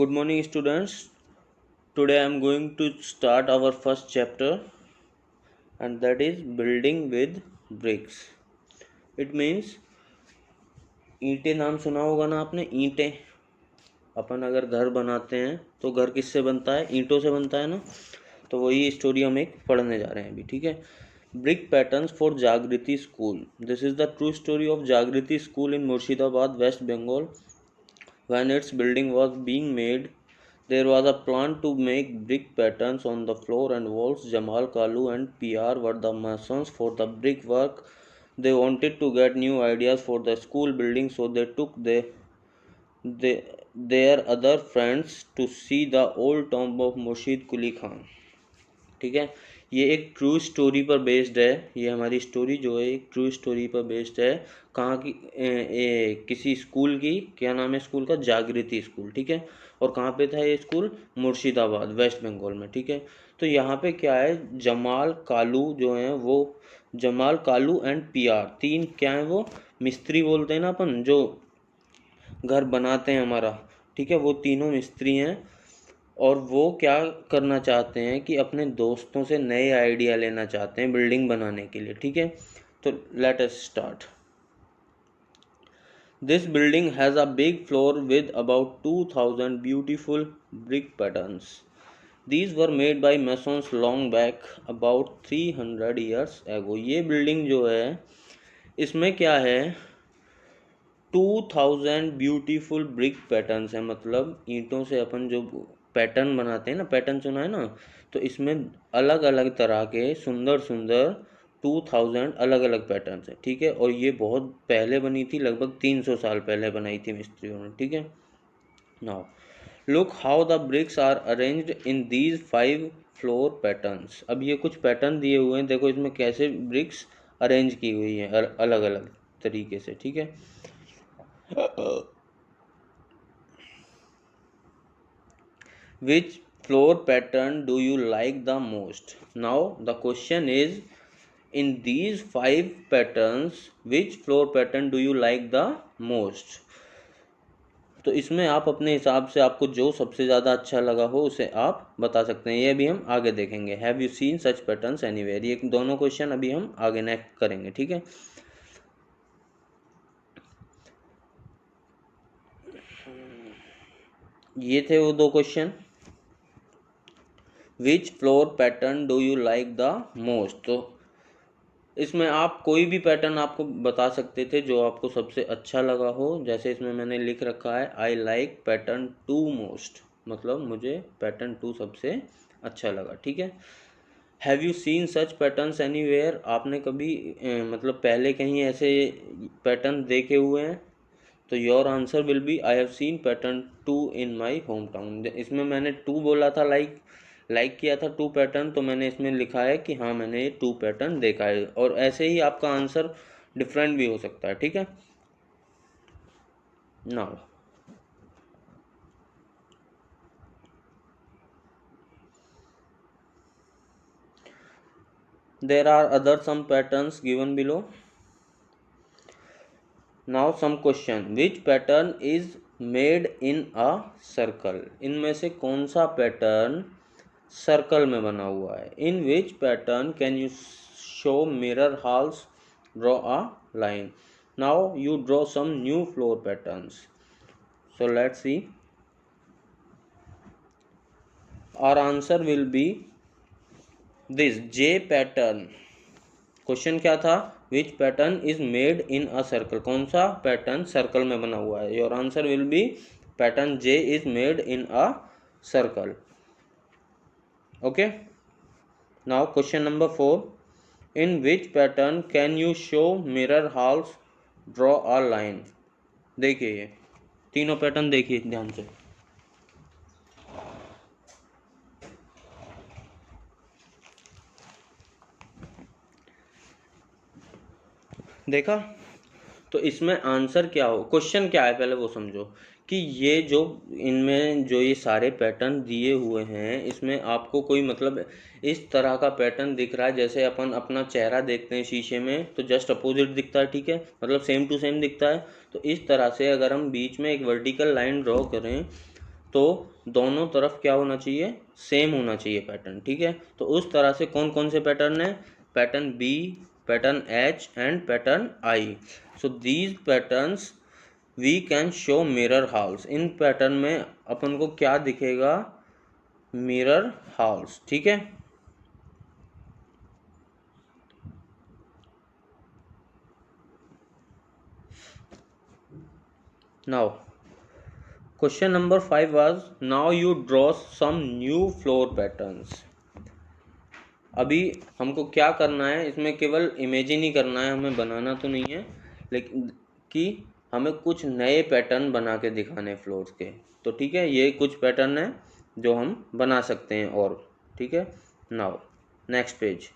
Good morning, students. Today I am going to start our first chapter, and that is building with bricks. It means ईंटें नाम सुना होगा ना आपने। ईंटें, अपन अगर घर बनाते हैं तो घर किससे बनता है? ईंटों से बनता है ना। तो वही स्टोरी हम एक पढ़ने जा रहे हैं अभी, ठीक है। Brick patterns for Jagriti school. This is the true story of Jagriti school in Murshidabad, West Bengal. When its building was being made, there was a plan to make brick patterns on the floor and walls. Jamal, Kalu, and PR were the masons for the brickwork. They wanted to get new ideas for the school building, so they took their other friends to see the old tomb of Murshid Quli Khan. ठीक है, ये एक true story पर based है। ये हमारी story जो है एक ट्रू स्टोरी पर बेस्ड है। कहाँ की? किसी स्कूल की। क्या नाम है स्कूल का? जागृति स्कूल, ठीक है। और कहाँ पे था ये स्कूल? मुर्शिदाबाद, वेस्ट बंगाल में, ठीक है। तो यहाँ पे क्या है, जमाल कालू जो हैं वो, जमाल कालू एंड PR, तीन क्या है वो? मिस्त्री बोलते हैं ना अपन, जो घर बनाते हैं हमारा, ठीक है। वो तीनों मिस्त्री हैं और वो क्या करना चाहते हैं कि अपने दोस्तों से नए आइडिया लेना चाहते हैं बिल्डिंग बनाने के लिए, ठीक है। तो let us start. This building has a big floor with about 2000 beautiful brick patterns. These were made by masons long back, about 300 years ago. ये बिल्डिंग जो है इसमें क्या है, 2000 ब्यूटीफुल ब्रिक पैटर्न्स है। मतलब ईंटों से अपन जो पैटर्न बनाते हैं ना, पैटर्न सुना है ना, तो इसमें अलग अलग तरह के सुंदर सुंदर 2000 अलग अलग पैटर्न्स है, ठीक है। और ये बहुत पहले बनी थी, लगभग 300 साल पहले बनाई थी मिस्त्रियों ने, ठीक है। Now look how the bricks are arranged in these 5 floor patterns. अब ये कुछ पैटर्न दिए हुए हैं, देखो इसमें कैसे ब्रिक्स अरेंज की हुई है अलग अलग तरीके से, ठीक है। Which floor pattern do you like the most? Now the question is, in these 5 patterns, which floor pattern do you like the most? तो इसमें आप अपने हिसाब से आपको जो सबसे ज़्यादा अच्छा लगा हो उसे आप बता सकते हैं। ये भी हम आगे देखेंगे। Have you seen such patterns anywhere? ये दोनों क्वेश्चन अभी हम आगे नेक्स्ट करेंगे, ठीक है। ये थे वो दो question. Which floor pattern do you like the most? तो इसमें आप कोई भी पैटर्न आपको बता सकते थे जो आपको सबसे अच्छा लगा हो। जैसे इसमें मैंने लिख रखा है आई लाइक पैटर्न 2 मोस्ट, मतलब मुझे पैटर्न 2 सबसे अच्छा लगा, ठीक है। Have you seen such patterns anywhere? आपने कभी मतलब पहले कहीं ऐसे पैटर्न देखे हुए हैं? तो your answer will be I have seen pattern 2 in my home town. इसमें मैंने 2 बोला था, लाइक किया था 2 पैटर्न, तो मैंने इसमें लिखा है कि हाँ मैंने ये 2 पैटर्न देखा है। और ऐसे ही आपका आंसर डिफरेंट भी हो सकता है, ठीक है। Now there are other some patterns given below. Now some question, which pattern is made in a circle? इनमें से कौन सा पैटर्न सर्कल में बना हुआ है? In which pattern can you show mirror halls? Draw a line. Now you draw some new floor patterns. So let's see. Our answer will be this J pattern. Question क्या था? Which pattern is made in a circle? कौन सा pattern circle में बना हुआ है? Your answer will be pattern J is made in a circle. Okay. Now question number 4. In which pattern can you show mirror halls? Draw a line. देखिए ये तीनों pattern देखिए ध्यान से. देखा? तो इसमें आंसर क्या हो, क्वेश्चन क्या है पहले वो समझो कि ये जो इनमें जो ये सारे पैटर्न दिए हुए हैं, इसमें आपको कोई मतलब इस तरह का पैटर्न दिख रहा है जैसे अपन अपना चेहरा देखते हैं शीशे में तो जस्ट अपोजिट दिखता है, ठीक है, मतलब सेम टू सेम दिखता है। तो इस तरह से अगर हम बीच में एक वर्टिकल लाइन ड्रॉ करें तो दोनों तरफ क्या होना चाहिए, सेम होना चाहिए पैटर्न, ठीक है। तो उस तरह से कौन कौन से पैटर्न है, pattern B, pattern H and pattern I. So these patterns we can show mirror house. इन पैटर्न में अपन को क्या दिखेगा, मिरर हाउस, ठीक है। Now question number 5 was now you draw some new floor patterns. अभी हमको क्या करना है, इसमें केवल इमेजिन ही करना है, हमें बनाना तो नहीं है, लेकिन कि हमें कुछ नए पैटर्न बना के दिखाने फ्लोर्स के। तो ठीक है, ये कुछ पैटर्न है जो हम बना सकते हैं और, ठीक है। Now next page,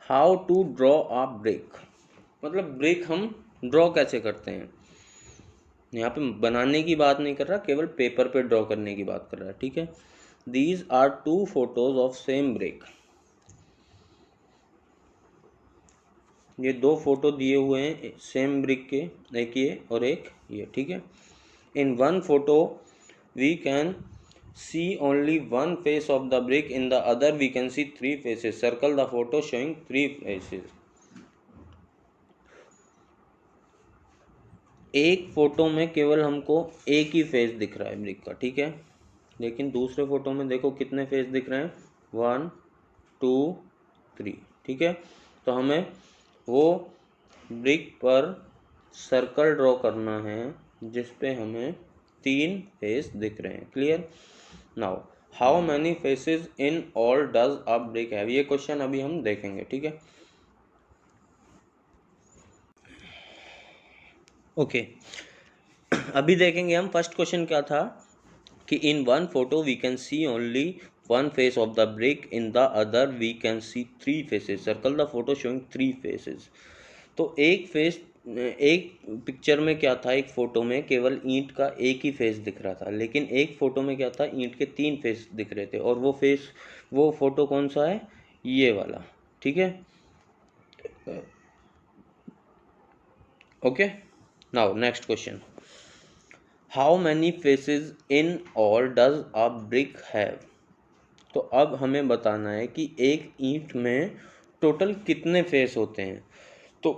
how to draw a brick. मतलब ब्रिक हम ड्रॉ कैसे करते हैं, यहाँ पे बनाने की बात नहीं कर रहा, केवल पेपर पे ड्रॉ करने की बात कर रहा है, ठीक है। These are 2 photos of same brick. ये 2 फोटो दिए हुए हैं सेम ब्रिक के, एक ये और एक ये, ठीक है। In one photo we can see only one face of the brick, in the other we can see 3 faces. Circle the photo showing 3 faces. एक फोटो में केवल हमको एक ही फेस दिख रहा है ब्रिक का, ठीक है। लेकिन दूसरे फोटो में देखो कितने फेस दिख रहे हैं, 1 2 3, ठीक है। तो हमें वो ब्रिक पर सर्कल ड्रॉ करना है जिस पे हमें 3 फेस दिख रहे हैं। Clear. Now how many faces in all does a brick have, ये क्वेश्चन अभी हम देखेंगे, ठीक है। ओके अभी देखेंगे हम फर्स्ट क्वेश्चन क्या था कि in one photo we can see only one face of the brick, in the other we can see 3 faces, circle the photo showing 3 faces. तो एक पिक्चर में क्या था, एक फोटो में केवल ईंट का एक ही फेस दिख रहा था, लेकिन एक फोटो में क्या था, ईंट के 3 फेस दिख रहे थे। और वो फोटो कौन सा है, ये वाला, ठीक है। Okay now next question, how many faces in all does a brick have. तो अब हमें बताना है कि एक ईंट में टोटल कितने फेस होते हैं। तो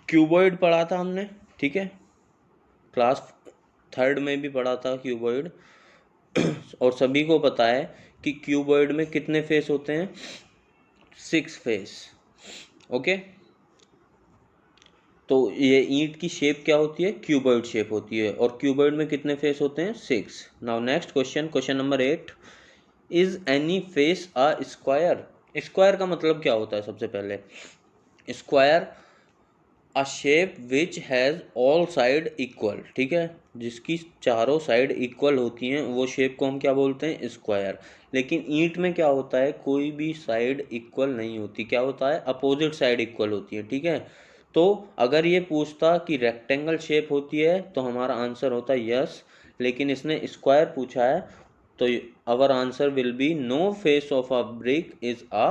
क्यूबॉइड पढ़ा था हमने, ठीक है, क्लास 3rd में भी पढ़ा था क्यूबॉइड। और सभी को पता है कि क्यूबॉइड में कितने फेस होते हैं, 6 फेस। ओके तो ये ईंट की शेप क्या होती है, क्यूबॉइड शेप होती है, और क्यूबॉइड में कितने फेस होते हैं, 6। Now next question, question number 8, is any face a square. Square का मतलब क्या होता है, सबसे पहले square a shape which has all side equal, ठीक है, जिसकी चारों साइड इक्वल होती हैं वो शेप को हम क्या बोलते हैं, स्क्वायर। लेकिन ईंट में क्या होता है, कोई भी साइड इक्वल नहीं होती, क्या होता है, अपोजिट साइड इक्वल होती है, ठीक है। तो अगर ये पूछता कि रेक्टेंगल शेप होती है तो हमारा आंसर होता है यस, लेकिन इसने स्क्वायर पूछा है तो our answer will be no face of a brick is a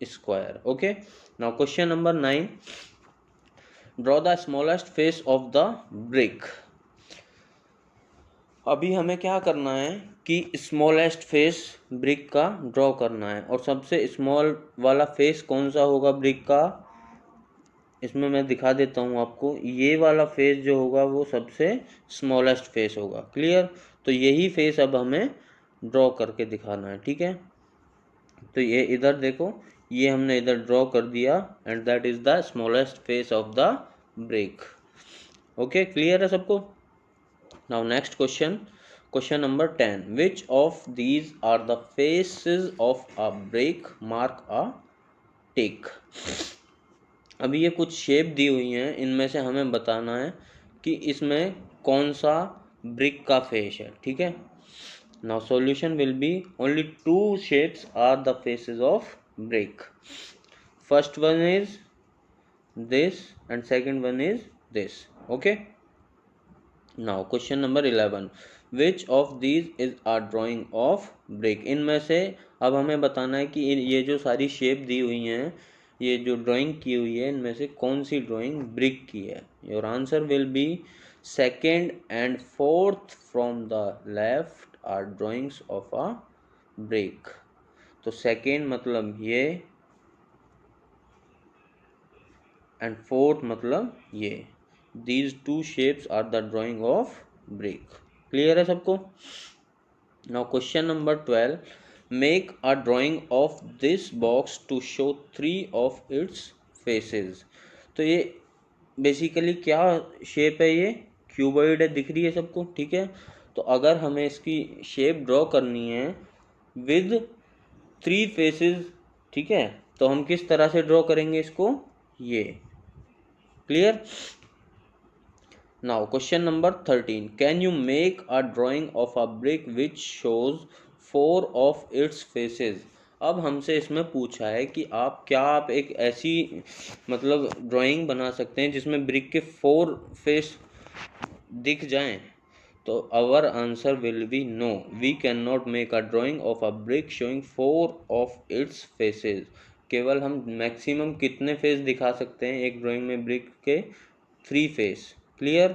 square. Okay now question number 9, draw the smallest face of the brick. अभी हमें क्या करना है कि स्मॉलेस्ट फेस ब्रिक का ड्रॉ करना है, और सबसे स्मॉल वाला फेस कौन सा होगा ब्रिक का, इसमें मैं दिखा देता हूँ आपको, ये वाला फेस जो होगा वो सबसे स्मॉलेस्ट फेस होगा। क्लियर। तो यही फेस अब हमें ड्रॉ करके दिखाना है, ठीक है। तो ये इधर देखो, ये हमने इधर ड्रॉ कर दिया, and that is the smallest face of the brick. Okay clear है सबको। Now next question, question number 10, which of these are the faces of a brick, mark a tick. अभी ये कुछ शेप दी हुई हैं, इनमें से हमें बताना है कि इसमें कौन सा ब्रिक का फेस है, ठीक है। Now solution will be only 2 shapes are the faces of brick, first one is this and second one is this. Okay now question number 11, which of these is a drawing of brick। इनमें से अब हमें बताना है कि ये जो सारी शेप दी हुई हैं ये जो ड्राइंग की हुई है इनमें से कौन सी ड्राइंग ब्रिक की है? Your answer will be second and fourth from the left are drawings of a brick. तो सेकेंड मतलब ये एंड फोर्थ मतलब ये। These two shapes are the drawing of brick. Clear है सबको? Now question number 12, make a drawing of this box to show 3 of its faces. तो ये basically क्या शेप है? ये क्यूबॉइड है, दिख रही है सबको, ठीक है। तो अगर हमें इसकी शेप ड्रॉ करनी है विद 3 फेसेस, ठीक है, तो हम किस तरह से ड्रॉ करेंगे इसको? ये। Clear? Now question number 13, can you make a drawing of a brick which shows 4 of its faces. अब हमसे इसमें पूछा है कि आप एक ऐसी मतलब ड्राइंग बना सकते हैं जिसमें ब्रिक के 4 फेस दिख जाएं। तो our answer will be no, we can not make a drawing of a brick showing 4 of its faces. केवल हम मैक्सिमम कितने फेस दिखा सकते हैं एक ड्राइंग में? ब्रिक के 3 फेस। क्लियर?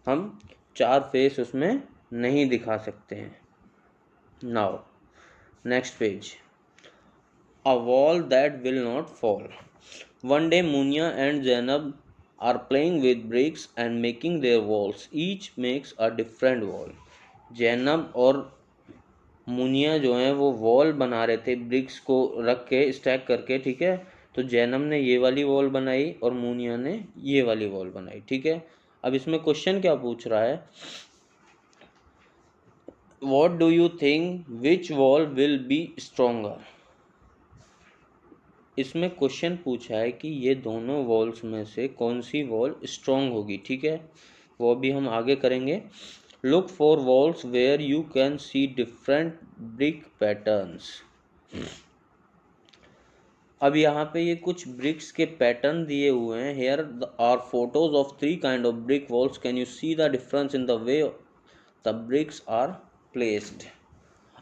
हम 4 फेस उसमें नहीं दिखा सकते हैं। Now next page, a wall that will not fall. One day Muniya and Zainab are playing with bricks and making their walls. Each makes a different wall. Zainab और मुनिया जो हैं वो वॉल बना रहे थे ब्रिक्स को रख के स्टैक करके, ठीक है। तो जैनब ने ये वाली वॉल बनाई और मुनिया ने ये वाली वॉल बनाई, ठीक है। अब इसमें क्वेश्चन क्या पूछ रहा है? What do you think which wall will be stronger? इसमें क्वेश्चन पूछा है कि ये दोनों वॉल्स में से कौन सी वॉल स्ट्रॉन्ग होगी, ठीक है। वो भी हम आगे करेंगे। Look for walls where you can see different brick patterns. अब यहाँ पे ये कुछ ब्रिक्स के पैटर्न दिए हुए हैं। Here are photos of 3 kind of brick walls, can you see the difference in the way the bricks are placed.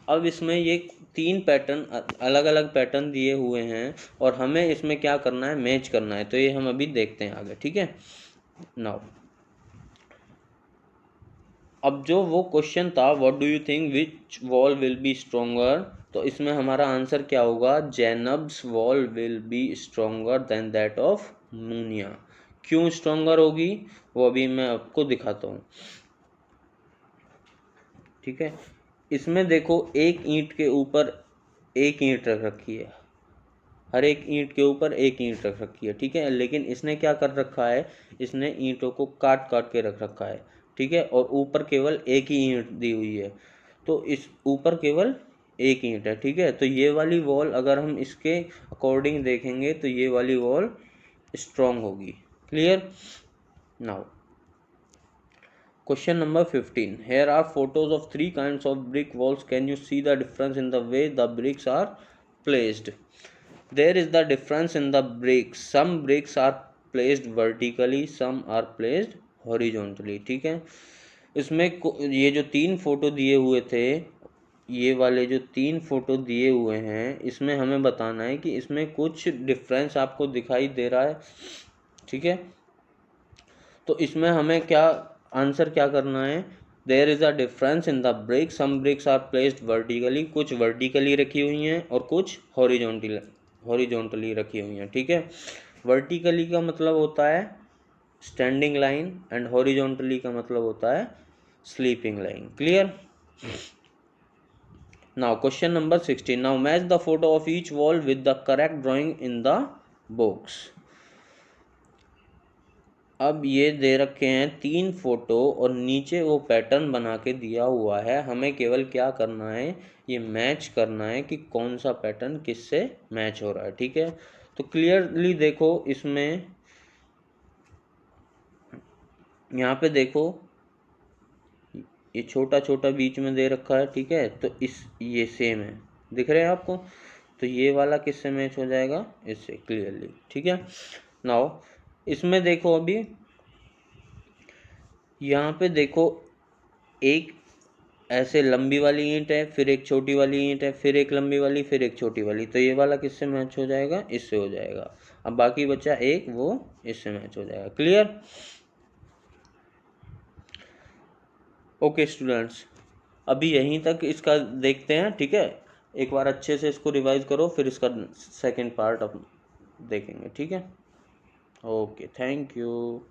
अब इसमें ये 3 पैटर्न, अलग अलग पैटर्न दिए हुए हैं और हमें इसमें क्या करना है? मैच करना है। तो ये हम अभी देखते हैं आगे, ठीक है। नाउ अब जो वो क्वेश्चन था what do you think which wall will be stronger, तो इसमें हमारा आंसर क्या होगा? Zainab's wall will be stronger then that of Muniya. क्यों स्ट्रोंगर होगी वो अभी मैं आपको दिखाता हूँ, ठीक है। इसमें देखो एक ईंट के ऊपर एक ईंट रख रखी है, हर एक ईंट के ऊपर एक ईंट रख रखी है, ठीक है। लेकिन इसने क्या कर रखा है? इसने ईंटों को काट काट के रख रखा है, ठीक है। और ऊपर केवल एक ही ईंट दी हुई है, तो इस ऊपर केवल एक ईंट है, ठीक है। तो ये वाली वॉल अगर हम इसके अकॉर्डिंग देखेंगे तो ये वाली वॉल स्ट्रॉन्ग होगी। Clear? Now Question number 15. Here are photos of 3 kinds of brick walls. Can you see the difference in the way the bricks are placed? There is the difference in the bricks. Some bricks are placed vertically, some are placed horizontally. ठीक है। इसमें ये जो 3 photo दिए हुए थे, ये वाले जो 3 फोटो दिए हुए हैं, इसमें हमें बताना है कि इसमें कुछ डिफरेंस आपको दिखाई दे रहा है, ठीक है। तो इसमें हमें क्या आंसर क्या करना है? There is a difference in the brick, some bricks are placed vertically, कुछ वर्टिकली रखी हुई हैं और कुछ हॉरिजॉन्टली रखी हुई हैं, ठीक है। वर्टिकली का मतलब होता है स्टैंडिंग लाइन एंड हॉरिजॉन्टली का मतलब होता है sleeping line. Clear? Now question number 16, now match the photo of each wall with the correct drawing in the box. अब ये दे रखे हैं 3 फोटो और नीचे वो पैटर्न बना के दिया हुआ है। हमें केवल क्या करना है? ये मैच करना है कि कौन सा पैटर्न किससे मैच हो रहा है, ठीक है। तो क्लियरली देखो, इसमें यहाँ पे देखो ये छोटा छोटा बीच में दे रखा है, ठीक है। तो ये सेम है, दिख रहे हैं आपको? तो ये वाला किससे मैच हो जाएगा? इससे, क्लियरली, ठीक है। नाउ इसमें देखो, अभी यहाँ पे देखो एक ऐसे लंबी वाली ईंट है, फिर एक छोटी वाली ईंट है, फिर एक लंबी वाली, फिर एक छोटी वाली, तो ये वाला किससे मैच हो जाएगा, इससे हो जाएगा। अब बाकी बचा एक, वो इससे मैच हो जाएगा। क्लियर? ओके स्टूडेंट्स, अभी यहीं तक इसका देखते हैं, ठीक है। एक बार अच्छे से इसको रिवाइज करो, फिर इसका सेकंड पार्ट अब देखेंगे, ठीक है। Okay, thank you.